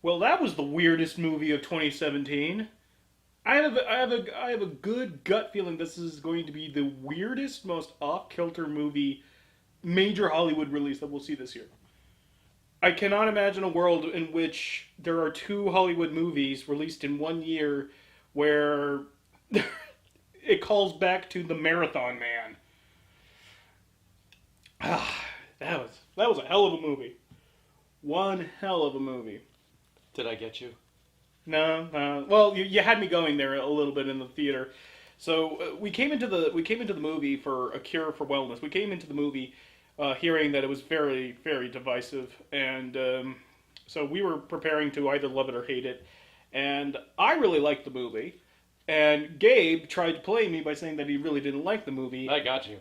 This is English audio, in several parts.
Well, that was the weirdest movie of 2017. I have a good gut feeling this is going to be the weirdest, most off kilter movie, major Hollywood release that we'll see this year. I cannot imagine a world in which there are two Hollywood movies released in one year where it calls back to the Marathon Man. Ah, that was a hell of a movie. One hell of a movie. Did I get you? No, no. Well, you had me going there a little bit in the theater. So we came into the movie for A Cure for Wellness. We came into the movie hearing that it was very very divisive, and so we were preparing to either love it or hate it. And I really liked the movie, and Gabe tried to play me by saying that he really didn't like the movie. I got you.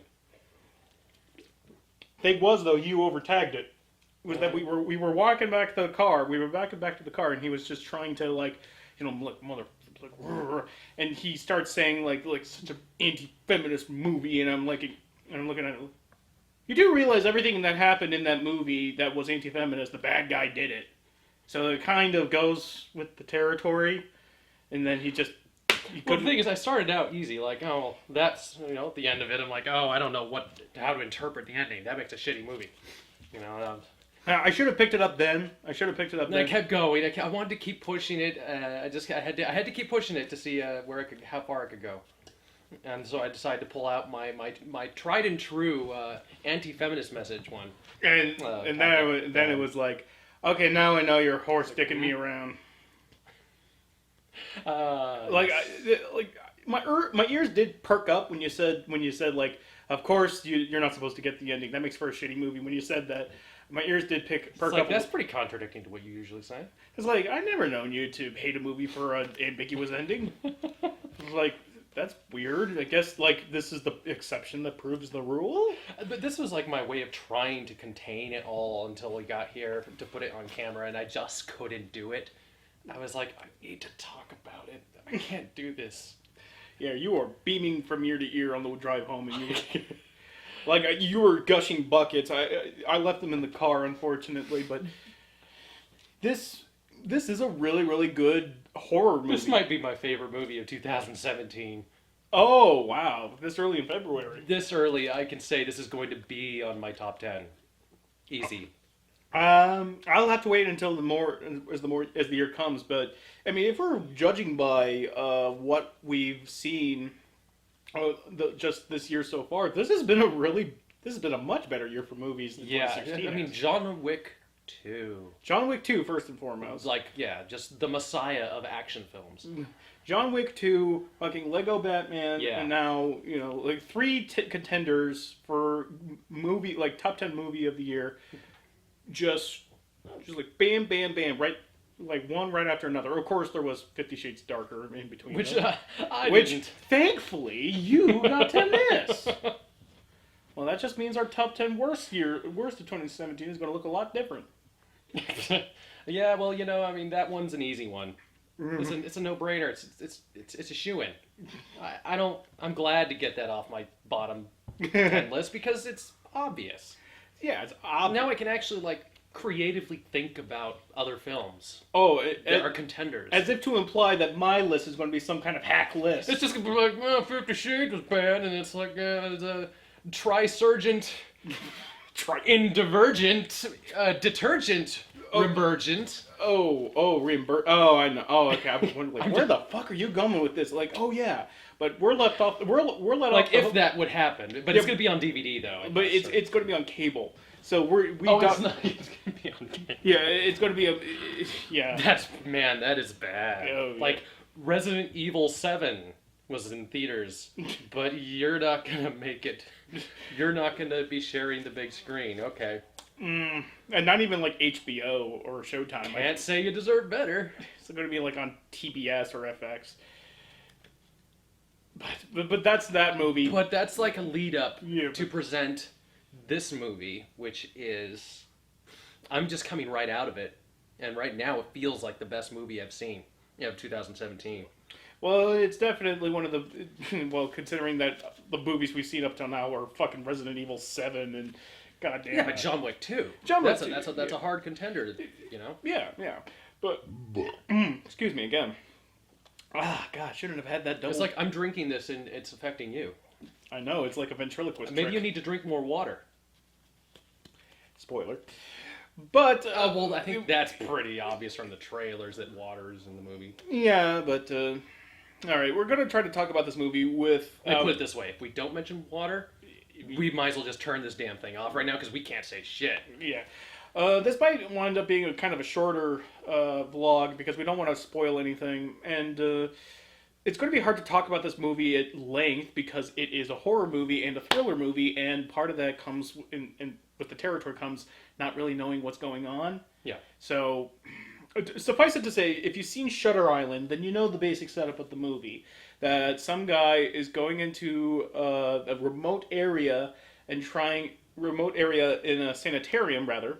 Thing was though, you overtagged it. Was that we were walking back to the car. We were walking back to the car, and he was just trying to like mother, like, "Rrr," and he starts saying like such an anti-feminist movie, and I'm looking at it. You do realize everything that happened in that movie that was anti-feminist, the bad guy did it. So it kind of goes with the territory, and then he Well, the couldn't. thing is, I started out easy, like, oh, that's, at the end of it, I'm like, oh, I don't know how to interpret the ending. That makes a shitty movie. I should have picked it up then. And I kept going. I wanted to keep pushing it. I had to keep pushing it to see how far it could go. And so I decided to pull out my tried and true anti-feminist message one. And then it was like, okay, now I know you're horse dicking me around. Like my ears did perk up when you said like, of course you're not supposed to get the ending. That makes for a shitty movie. When you said that, my ears did perk up. That's pretty contradicting to what you usually say. It's like, I never known you to hate a movie for an ambiguous ending. It's like, that's weird. I guess like this is the exception that proves the rule. But this was like my way of trying to contain it all until we got here to put it on camera, and I just couldn't do it. I was like, I need to talk about it. I can't do this. Yeah, you are beaming from ear to ear on the drive home, and you were gushing buckets. I left them in the car, unfortunately, but this is a really really good horror movie. This might be my favorite movie of 2017. Oh wow! This early in February. This early, I can say this is going to be on my top 10. Easy. I'll have to wait until as the year comes, but I mean, if we're judging by what we've seen, just this year so far, this has been a much better year for movies than Yeah, 2016. I mean, John Wick 2. John Wick 2 first and foremost. Like, yeah, just the messiah of action films. John Wick 2, fucking Lego Batman, Yeah. and now like three contenders for movie like top 10 movie of the year. Just like bam, bam, bam, right, like one right after another. Of course, there was 50 Shades Darker in between, Which them, I which didn't. thankfully you got to miss. Well, that just means our top 10 worst of 2017 is going to look a lot different. Yeah, well, I mean, that one's an easy one. It's a no-brainer. It's a shoo-in. I'm glad to get that off my bottom 10 list because it's obvious. Yeah, it's obvious. Now I can actually like creatively think about other films Oh, that are contenders. as if to imply that my list is going to be some kind of hack list. It's just gonna be like, well, 50 Shades was bad, and it's like it's a trisurgent, indivergent, detergent, remergent. Oh, I know. Oh, okay. I was wondering, like, where the fuck are you going with this? Like, oh yeah, but we're let off. We're let Like off. the if hook. that would happen, but it's gonna be on DVD though. I But guess, it's going to be on cable. So we oh, got. it's not. It's gonna be on DVD. Yeah, it's going to be yeah. That is bad. Oh, yeah. Like Resident Evil 7 was in theaters, but you're not gonna make it. You're not gonna be sharing the big screen. Okay. And not even like HBO or Showtime. Can't say you deserve better. It's going to be like on TBS or FX. But that's that movie. But that's like a lead up Yeah. to present this movie, which is. I'm just coming right out of it, and right now it feels like the best movie I've seen of 2017. Well, it's definitely one of the. Well, considering that the movies we've seen up till now are fucking Resident Evil 7 and. Goddamn. Yeah, but John Wick 2. John Wick that's 2, that's a hard contender, Yeah, yeah. But excuse me again. Ah, God, shouldn't have had that double. It's like I'm drinking this and it's affecting you. I know, it's like a ventriloquist Maybe trick. you need to drink more water. Spoiler. But Well, I think that's pretty obvious from the trailers that water's in the movie. yeah, but all right, we're gonna try to talk about this movie with. Let me put it this way: if we don't mention water, we might as well just turn this damn thing off right now because we can't say shit. Yeah. This might wind up being a kind of a shorter vlog because we don't want to spoil anything, and it's going to be hard to talk about this movie at length because it is a horror movie and a thriller movie, and part of that comes in with the territory comes not really knowing what's going on. Yeah. So, suffice it to say, if you've seen Shutter Island, then you know the basic setup of the movie. That some guy is going into a remote area in a sanitarium, rather,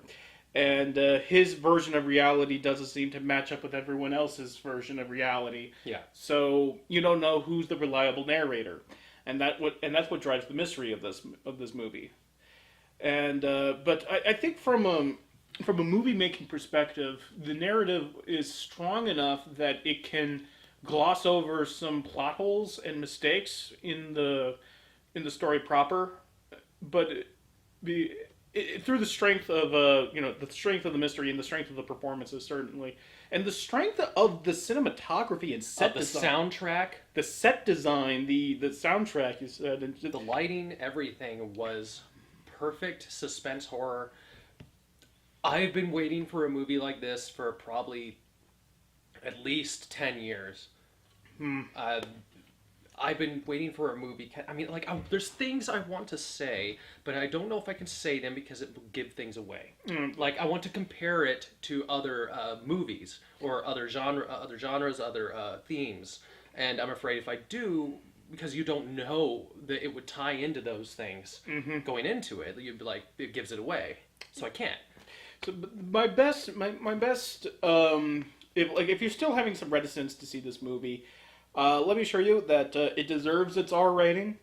and his version of reality doesn't seem to match up with everyone else's version of reality. Yeah. So you don't know who's the reliable narrator, and that's what drives the mystery of this movie. And but I think from a movie making perspective, the narrative is strong enough that it can gloss over some plot holes and mistakes in the story proper, but through the strength of the strength of the mystery and the strength of the performances certainly, and the strength of the cinematography and set design, soundtrack, the set design, the soundtrack you said, and the lighting, everything was perfect suspense horror. I've been waiting for a movie like this for probably at least 10 years. I've been waiting for a movie. I mean, like, there's things I want to say, but I don't know if I can say them because it will give things away. Like, I want to compare it to other movies or other genres, other themes, and I'm afraid if I do, because you don't know that it would tie into those things going into it, you'd be like, it gives it away. So I can't. So my best, if you're still having some reticence to see this movie, let me assure you that it deserves its R rating.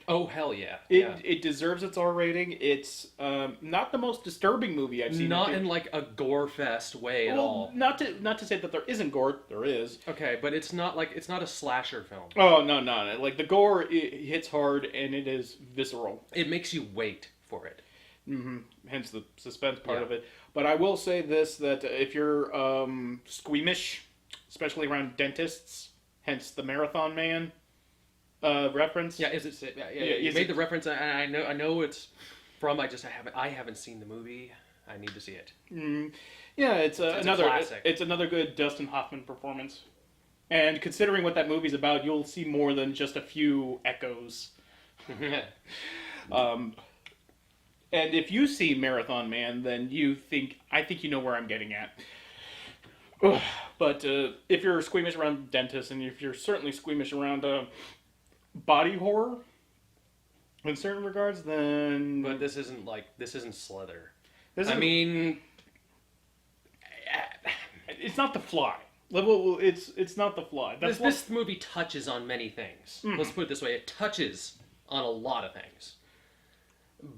Oh, hell yeah. It deserves its R rating. It's not the most disturbing movie I've seen. Not in like a gore fest way at all. Not to say that there isn't gore. There is. Okay, but it's not a slasher film. Oh no. Like the gore, it hits hard and it is visceral. It makes you wait for it. Hence the suspense part of it. But I will say this: that if you're squeamish, especially around dentists, hence the Marathon Man reference. Yeah, you made the reference, and I know it's from. I haven't seen the movie. I need to see it. Yeah, it's another classic. It's another good Dustin Hoffman performance. And considering what that movie's about, you'll see more than just a few echoes. And if you see Marathon Man, then I think you know where I'm getting at. But if you're squeamish around dentists, and if you're certainly squeamish around body horror, in certain regards, then... But this isn't Slither. It's not The Fly. It's not The Fly. This movie touches on many things. Let's put it this way. It touches on a lot of things.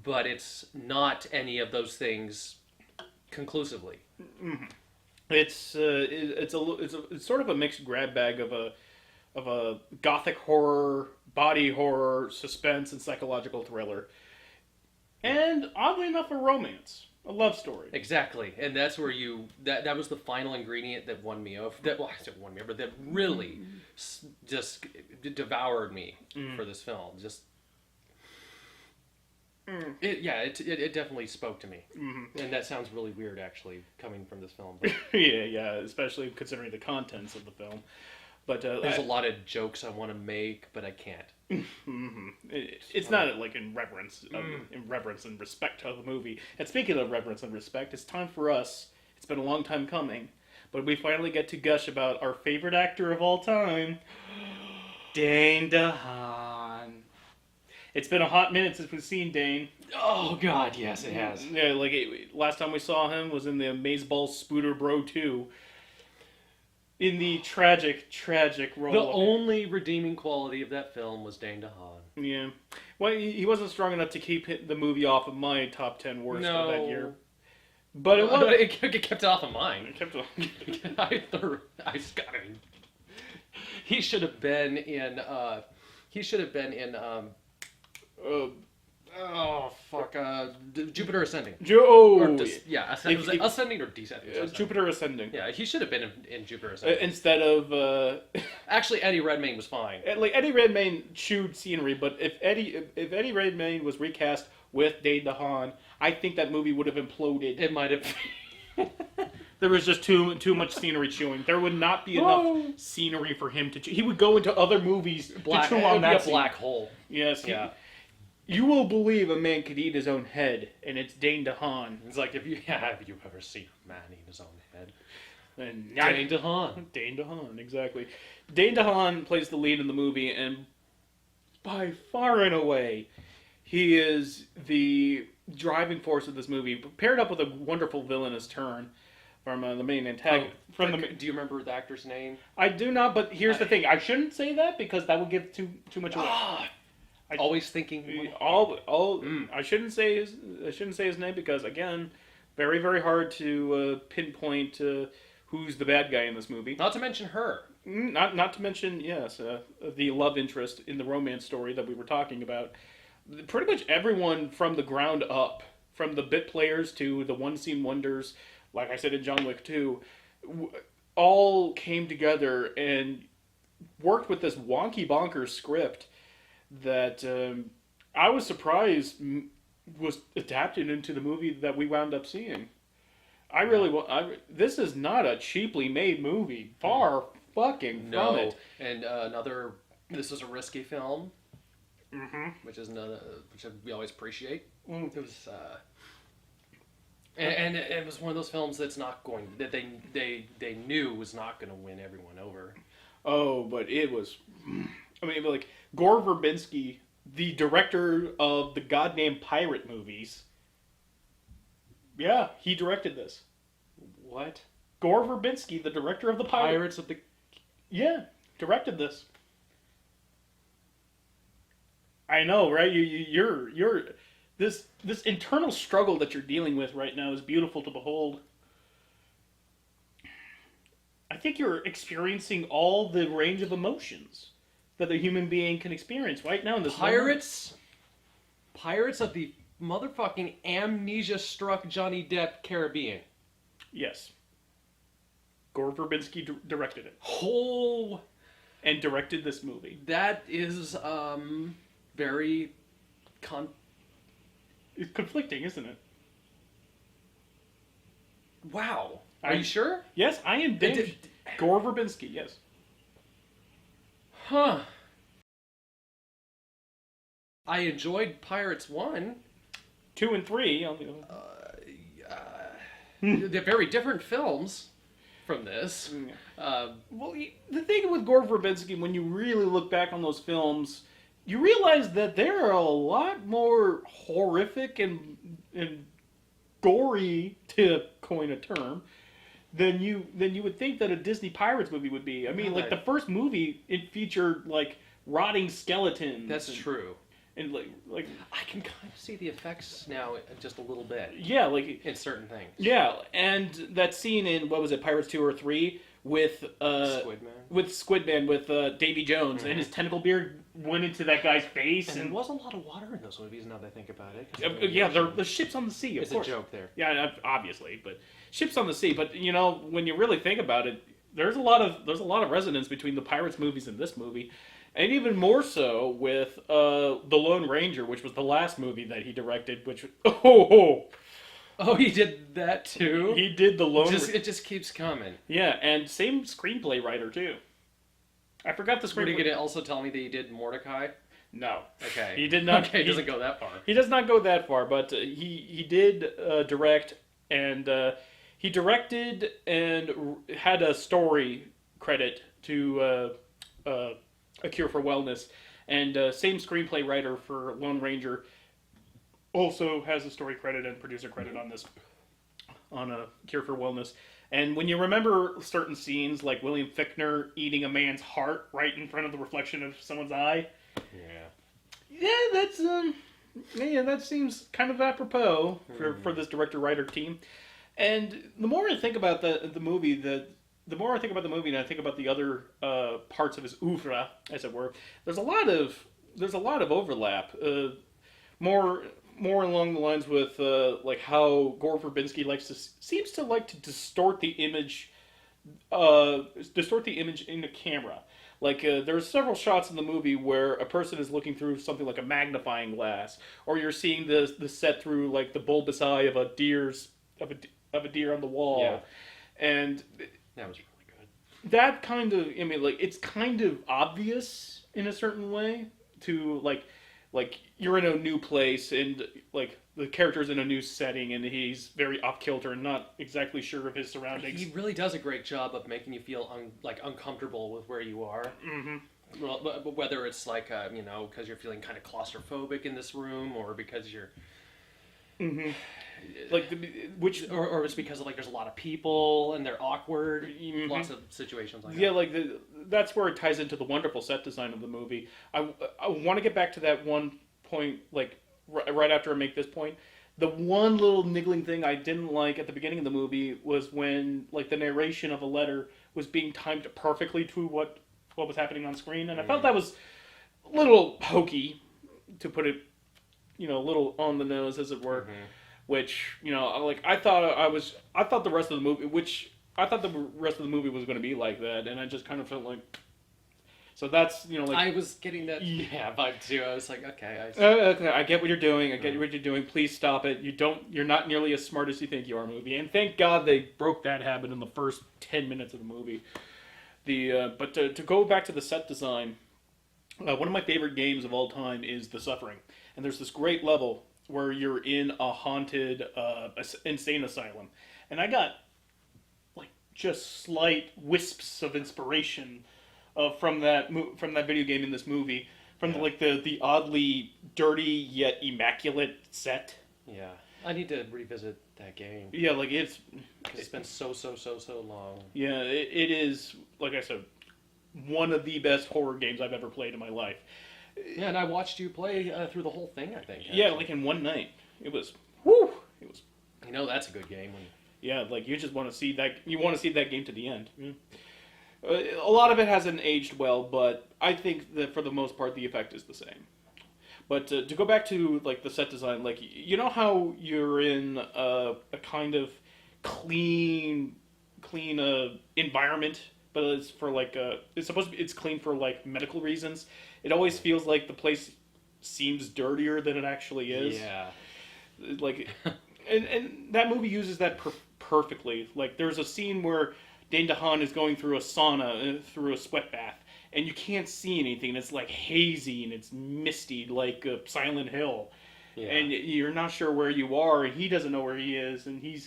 But it's not any of those things conclusively. It's sort of a mixed grab bag of a gothic horror, body horror, suspense, and psychological thriller, and oddly enough, a romance, a love story. Exactly, and that's where that was the final ingredient that won me over. That that really just devoured me for this film. Just. It definitely spoke to me, and that sounds really weird, actually, coming from this film. But yeah, especially considering the contents of the film. But there's a lot of jokes I want to make, but I can't. It's not like in reverence and respect of the movie. And speaking of reverence and respect, it's time for us. It's been a long time coming, but we finally get to gush about our favorite actor of all time, Dane DeHaan. It's been a hot minute since we've seen Dane. Oh, God, yes, it has. Yeah, last time we saw him was in the Amazeballs Spooder Bro 2. In the tragic role. The only redeeming quality of that film was Dane DeHaan. Yeah. Well, he wasn't strong enough to keep the movie off of my top 10 worst of that year. But it was. It kept it off of mine. It kept on. I just got it. He should have been in. He should have been in. Oh fuck! Jupiter Ascending. Was it Ascending or Descending? Jupiter Ascending. Yeah, he should have been in Jupiter Ascending. Instead of Actually, Eddie Redmayne was fine. like Eddie Redmayne chewed scenery, but if Eddie Redmayne was recast with Dane DeHaan, I think that movie would have imploded. It might have. There was just too much scenery chewing. There would not be enough scenery for him to chew. He would go into other movies to chew on that a black hole. Yes. Yeah. You will believe a man could eat his own head, and it's Dane DeHaan. It's like have you ever seen a man eat his own head? And Dane DeHaan. Dane DeHaan, exactly. Dane DeHaan plays the lead in the movie, and by far and away, he is the driving force of this movie, paired up with a wonderful villainous turn from the main antagonist. Do you remember the actor's name? I do not, but here's the thing: I shouldn't say that because that would give too much away. Always thinking. I shouldn't say his name because again, very very hard to pinpoint who's the bad guy in this movie. Not to mention her. Not to mention the love interest in the romance story that we were talking about. Pretty much everyone from the ground up, from the bit players to the one scene wonders, like I said in John Wick 2, all came together and worked with this wonky bonkers script that I was surprised was adapted into the movie that we wound up seeing. This is not a cheaply made movie. Far fucking from it. And this is a risky film. Mm-hmm. Which we always appreciate. It was, and it was one of those films that they knew was not going to win everyone over. Oh, but it was. I mean, like Gore Verbinski, the director of the goddamn pirate movies. Yeah, he directed this. What? Gore Verbinski, the director of the Pirates of the. Yeah, directed this. I know, right? You're this internal struggle that you're dealing with right now is beautiful to behold. I think you're experiencing all the range of emotions that a human being can experience right now in this Pirates of the motherfucking amnesia-struck Johnny Depp Caribbean. Yes. Gore Verbinski directed it. Oh, and directed this movie. That is very It's conflicting, isn't it? Wow. Are you sure? Yes, I am. Gore Verbinski, yes. Huh. I enjoyed Pirates 1. 2 and 3 on the other. They're very different films from this. Well, the thing with Gore Verbinski, when you really look back on those films, you realize that there are a lot more horrific and gory, to coin a term, than you would think that a Disney Pirates movie would be. I mean, like the first movie, it featured like rotting skeletons. That's true. And like I can kind of see the effects now just a little bit. Yeah, like in certain things. Yeah, and that scene in what was it, Pirates 2 or 3 with Squidman with Davy Jones and his tentacle beard went into that guy's face, and there was a lot of water in those movies. Now that I think about it. Yeah, the ships on the sea. Of course. It's a joke there. Yeah, obviously, but ships on the sea. But you know, when you really think about it, there's a lot of resonance between the Pirates movies and this movie. And even more so with The Lone Ranger, which was the last movie that he directed, which... Oh, he did that too? He did The Lone Ranger. It just keeps coming. Yeah, and same screenplay writer too. I forgot the screenplay. Were you going to also tell me that he did Mordecai? No. Okay. He did not... Okay, he doesn't go that far. He does not go that far, but he did direct, and he directed and had a story credit to... A Cure for Wellness, and same screenplay writer for Lone Ranger also has a story credit and producer credit on this, on A Cure for Wellness. And when you remember certain scenes, like William Fichtner eating a man's heart right in front of the reflection of someone's eye, that seems kind of apropos for this director-writer team. And the more I think about the movie, the more I think about the movie, and I think about the other parts of his oeuvre, as it were. There's a lot of overlap. More along the lines with like how Gore Verbinski seems to like to distort the image in the camera. Like there are several shots in the movie where a person is looking through something like a magnifying glass, or you're seeing the set through like the bulbous eye of a deer on the wall, Yeah. and That was really good. that kind of, I mean, like, it's kind of obvious in a certain way to like you're in a new place, and like the character's in a new setting, and he's very off kilter and not exactly sure of his surroundings. He really does a great job of making you feel uncomfortable with where you are. Hmm. Well, but whether it's like because you're feeling kind of claustrophobic in this room, or because you're Hmm. Like which or it's because like there's a lot of people and they're awkward. Mhm. Lots of situations like yeah, that. like that's where it ties into the wonderful set design of the movie. I want to get back to that one point, like right after I make this point. The one little niggling thing I didn't like at the beginning of the movie was when like the narration of a letter was being timed perfectly to what was happening on screen, and I felt that was a little hokey, to put it, a little on the nose, as it were. Mhm. Which, like I thought the rest of the movie, I thought the rest of the movie was going to be like that, and I just kind of felt like, so that's like, I was getting that vibe too. I was like, okay, okay, I get what you're doing. I get what you're doing. Please stop it. You're not nearly as smart as you think you are, movie. And thank God they broke that habit in the first 10 minutes of the movie. But to go back to the set design, one of my favorite games of all time is The Suffering, and there's this great level where you're in a haunted insane asylum, and I got like just slight wisps of inspiration from that video game in this movie, from the oddly dirty yet immaculate set. yeah. I need to revisit that game Yeah, like because it's been so long. yeah, it is, like I said, one of the best horror games I've ever played in my life. Yeah, and I watched you play through the whole thing. I think. Yeah, actually. like in one night. It was whoo. It was That's a good game. yeah, like you just want to see that. You want to see that game to the end. A lot of it hasn't aged well, but I think that for the most part, the effect is the same. But to go back to like the set design, like how you're in a kind of clean environment, but it's for like it's supposed to be, it's clean for like medical reasons. It always feels like the place seems dirtier than it actually is. Yeah. Like, and that movie uses that perfectly. Like, there's a scene where Dane DeHaan is going through a sauna, through a sweat bath, and you can't see anything. It's like hazy and it's misty, like Silent Hill, Yeah. and you're not sure where you are, and he doesn't know where he is, and he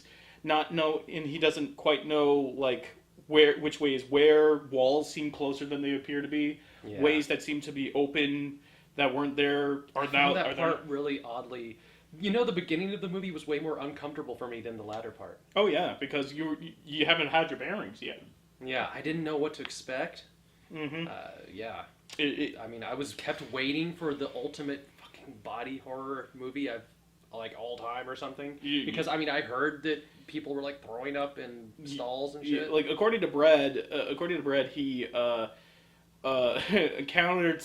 doesn't quite know like which way is where. Walls seem closer than they appear to be. Yeah. Ways that seem to be open that weren't there are now. that are part there. really oddly. The beginning of the movie was way more uncomfortable for me than the latter part. Oh yeah, because you haven't had your bearings yet. Yeah, I didn't know what to expect. Mm-hmm. Yeah. It, I mean, I was kept waiting for the ultimate fucking body horror movie I've like all time or something. Because I mean, I heard that people were like throwing up in stalls and shit. like according to Brad, he encountered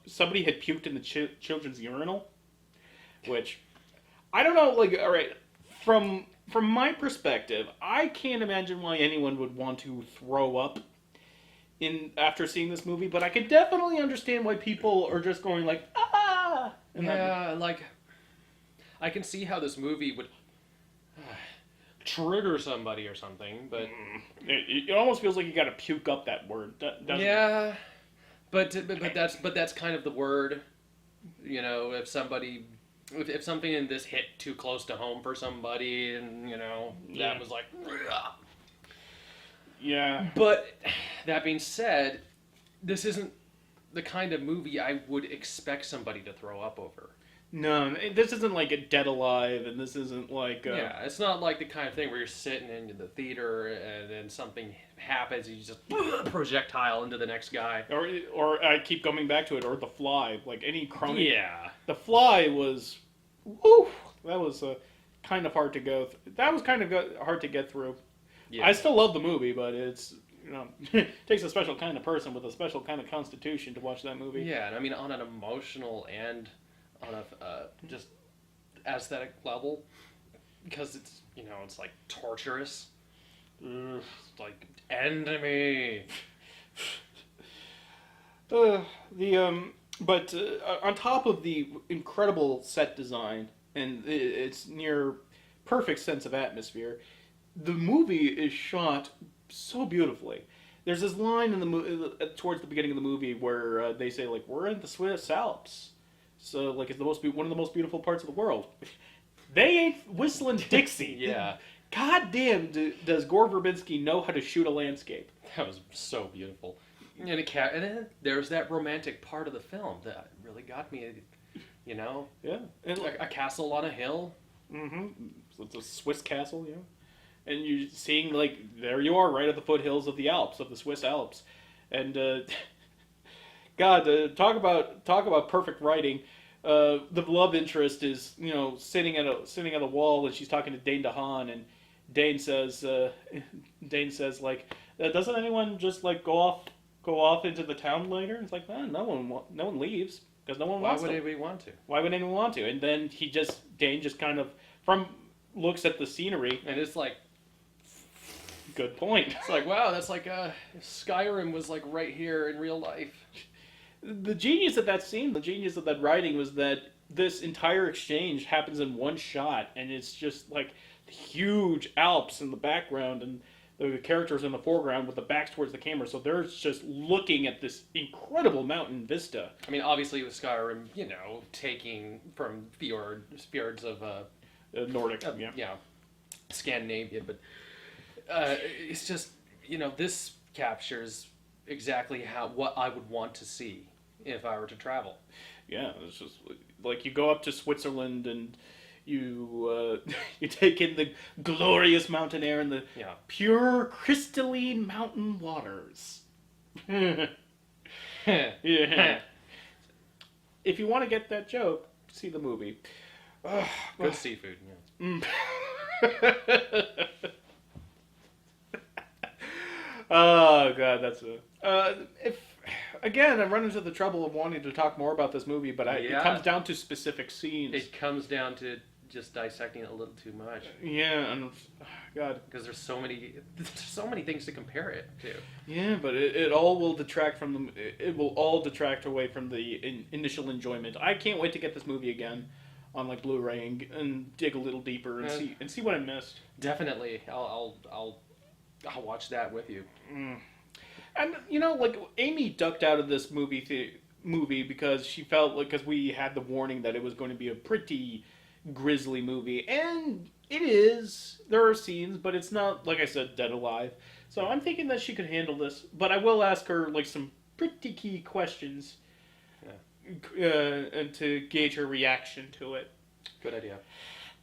somebody had puked in the children's urinal, which I don't know. Like, all right, from my perspective, I can't imagine why anyone would want to throw up after seeing this movie, but I could definitely understand why people are just going like ah. Like I can see how this movie would trigger somebody or something, but It almost feels like you got to puke up that word. Doesn't yeah, but that's kind of the word. If something in this hit too close to home for somebody, and that was like. Yeah. But that being said, this isn't the kind of movie I would expect somebody to throw up over. No, this isn't like a Dead Alive, and this isn't like Yeah, it's not like the kind of thing where you're sitting in the theater and then something happens and you just projectile into the next guy. or I keep coming back to it, or The Fly, like any crummy. Yeah. The Fly was, woo, that was kind of hard to go. That was kind of hard to get through. Yeah. I still love the movie, but it's it takes a special kind of person with a special kind of constitution to watch that movie. Yeah, and I mean on an emotional and on a just aesthetic level, because it's it's like torturous. Ugh, it's like end me. But on top of the incredible set design and its near perfect sense of atmosphere, the movie is shot so beautifully. There's this line in the towards the beginning of the movie where they say like we're in the Swiss Alps, so like it's one of the most beautiful parts of the world. They ain't whistling Dixie. Yeah. God damn, does Gore Verbinski know how to shoot a landscape? That was so beautiful. And and then there's that romantic part of the film that really got me. Yeah, and A castle on a hill. mm-hmm. So it's a Swiss castle, and you're seeing like there you are right at the foothills of the Alps, of the Swiss Alps, and God, talk about perfect writing. The love interest is sitting at a wall and she's talking to Dane DeHaan, and Dane says like doesn't anyone just like go off into the town later? It's like no one leaves because no one wants to. Why would anybody want to? Why would anyone want to? And then Dane just kind of looks at the scenery. And it's like, Good point. it's like wow, that's like if Skyrim was like right here in real life. The genius of that scene, the genius of that writing was that this entire exchange happens in one shot, and it's just like huge Alps in the background and the characters in the foreground with the backs towards the camera, so they're just looking at this incredible mountain vista. I mean, obviously with Skyrim, taking from fjords of Nordic, Scandinavia, but it's just this captures exactly what I would want to see if I were to travel. Yeah, it's just like you go up to Switzerland and you you take in the glorious mountain air and the pure crystalline mountain waters. Yeah. If you want to get that joke, see the movie. Good seafood. Yeah. Oh God, that's if again I run into the trouble of wanting to talk more about this movie, but it comes down to specific scenes. It comes down to just dissecting it a little too much. Yeah, and God, because there's so many things to compare it to. Yeah, but it all will detract from the. It will all detract away from the initial enjoyment. I can't wait to get this movie again on like Blu-ray and dig a little deeper and see what I missed. Definitely, I'll watch that with you. And like Amy ducked out of this movie because she felt like because we had the warning that it was going to be a pretty grisly movie, and it is. There are scenes, but it's not, like I said, dead alive. So I'm thinking that she could handle this, but I will ask her like some pretty key questions, and to gauge her reaction to it. Good idea.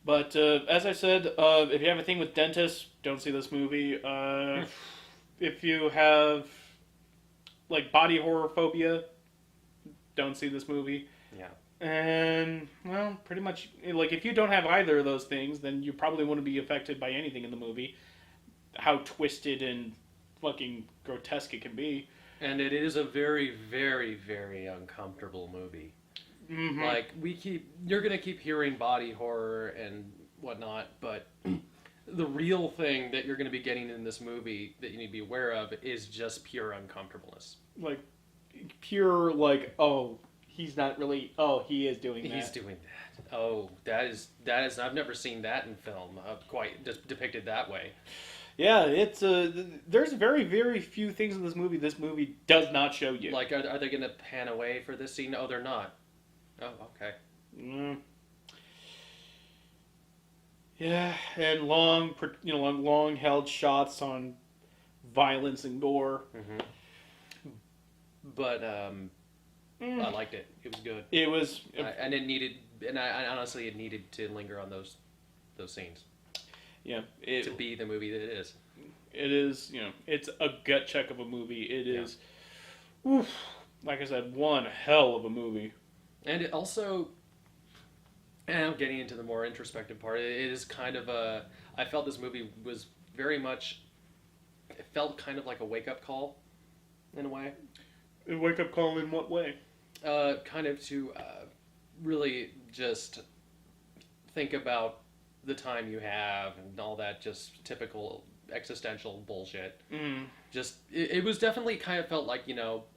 But as I said, if you have a thing with dentists, don't see this movie. If you have like body horror phobia, don't see this movie. Yeah. And well, pretty much like if you don't have either of those things, then you probably wouldn't be affected by anything in the movie. How twisted and fucking grotesque it can be. And it is a very, very, very uncomfortable movie. Mm-hmm. Like you're gonna keep hearing body horror and whatnot, but the real thing that you're gonna be getting in this movie that you need to be aware of is just pure uncomfortableness. Like pure like he's not really. Oh, he is doing that. He's doing that. Oh, that is. I've never seen that in film. Quite depicted that way. Yeah, it's there's very, very few things in this movie does not show you. Like, are they going to pan away for this scene? No, they're not. Oh, okay. Mm. Yeah, and long held shots on violence and gore. Mm-hmm. But I liked it. It was good. It was, and it needed. And I honestly, it needed to linger on those scenes. Yeah, to be the movie that it is. It is, it's a gut check of a movie. It is, oof, like I said, one hell of a movie. And it also, And getting into the more introspective part, it is kind of a. I felt this movie was very much. It felt kind of like a wake up call, in a way. A wake up call in what way? Kind of to really just think about the time you have and all that just typical existential bullshit. Mm. Just it was definitely kind of felt like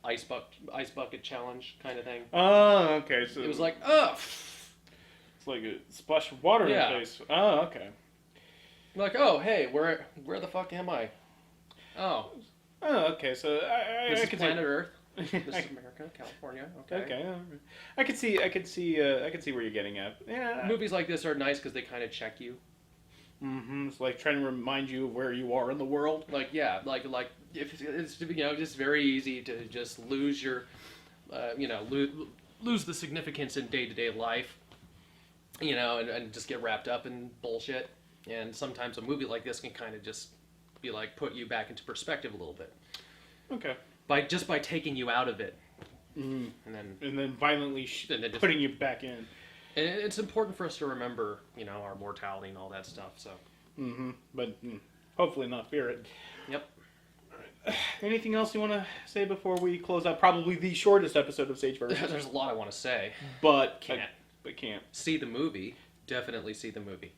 ice bucket challenge kind of thing. Oh, okay. So It was like ugh. it's like a splash of water Yeah. in the face. Oh, okay. Like, oh, hey, where the fuck am I? Oh, Oh, okay. So this I is could planet Earth. This I- is America, California. Okay. Okay, all right. I could see where you're getting at. Yeah. Movies like this are nice because they kind of check you. Mm-hmm. It's like trying to remind you of where you are in the world. Like yeah, like if it's just very easy to just lose your, lose the significance in day to day life. And just get wrapped up in bullshit. And sometimes a movie like this can kind of just be like put you back into perspective a little bit Okay. by taking you out of it, Mm. and And then violently then just putting you back in. and it's important for us to remember, our mortality and all that stuff. So, Mm-hmm. But hopefully not fear it. yep. Anything else you want to say before we close out? Probably the shortest episode of Sage Versus, There's a lot I want to say. but Can't but can't. see the movie. Definitely see the movie.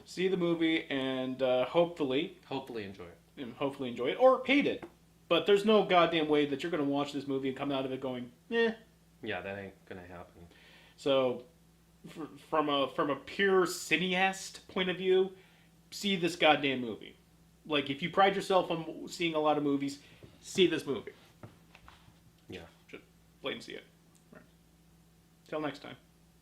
See the movie and hopefully Hopefully enjoy it. enjoy it or hate it. But there's no goddamn way that you're going to watch this movie and come out of it going, eh. Yeah, that ain't gonna happen. So, from a pure cineast point of view, see this goddamn movie. Like, if you pride yourself on seeing a lot of movies, see this movie. Yeah. Just plain see it. Right. Till next time.